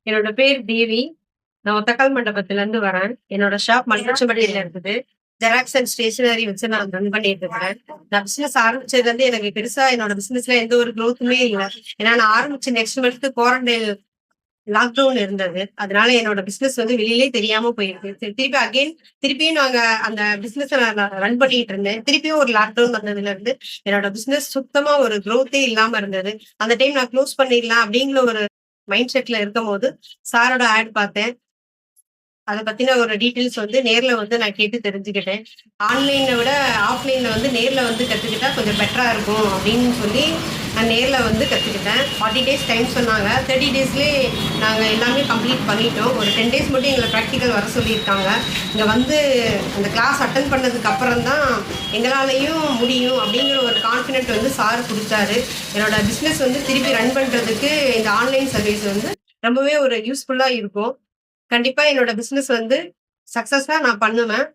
என்னோட பேர் தேவி. நான் ஒத்தக்கல் மண்டபத்திலருந்து வரேன். என்னோட ஷாப் மல்லிச்சம்பட்டியில இருக்குது. ஜெராக்ஸ் அண்ட் ஸ்டேஷனரி வச்சு நான் ரன் பண்ணிட்டு இருக்கேன். நான் பிசினஸ் ஆரம்பிச்சதுலேருந்து எனக்கு பெருசா என்னோட பிசினஸ்ல எந்த ஒரு குரோத்துமே இல்ல. ஏன்னா நான் ஆரம்பிச்ச நெக்ஸ்ட் மந்த் குவாரண்டைன் லாக்டவுன் இருந்தது. அதனால என்னோட பிசினஸ் வந்து வெளியிலே தெரியாம போயிருக்கு. திருப்பி திருப்பியும் நாங்க அந்த பிசினஸ நான் ரன் பண்ணிட்டு இருந்தேன். திருப்பியும் ஒரு லாக்டவுன் வந்ததுல இருந்து என்னோட பிசினஸ் சுத்தமா ஒரு குரோத்தே இல்லாம இருந்தது. அந்த டைம் நான் க்ளோஸ் பண்ணிடலாம் அப்படிங்கிற ஒரு மைண்ட் செட்ல இருக்கும்போது சாரோட ஆட் பார்த்தேன். அத பத்தின ஒரு டீட்டெயில்ஸ் வந்து நேர்ல வந்து நான் கேட்டு தெரிஞ்சுக்கிட்டேன். ஆன்லைன விட ஆஃப்லைன்ல வந்து நேர்ல வந்து கத்துக்கிட்டா கொஞ்சம் பெட்டரா இருக்கும் அப்படின்னு சொல்லி நான் நேர்ல வந்து கத்துக்கிட்டேன். 40 டேஸ் டைம் சொன்னாங்க. 30 டேஸ்லயே நாங்க எல்லாமே கம்ப்ளீட் பண்ணிட்டோம். ஒரு 10 டேஸ் மட்டும் எங்கள பிராக்டிகல் வர சொல்லியிருக்காங்க. இங்க வந்து அந்த கிளாஸ் அட்டெண்ட் பண்ணதுக்கு அப்புறம் தான் எங்களாலயும் முடியும் அப்படிங்கிற ஒரு கான்ஃபிடென்ட் வந்து சார் குடுத்தாரு. என்னோட பிசினஸ் வந்து திருப்பி ரன் பண்றதுக்கு இந்த ஆன்லைன் சர்வீஸ் வந்து ரொம்பவே ஒரு யூஸ்ஃபுல்லா இருக்கும். கண்டிப்பா என்னோட பிசினஸ் வந்து சக்சஸா நான் பண்ணுவேன்.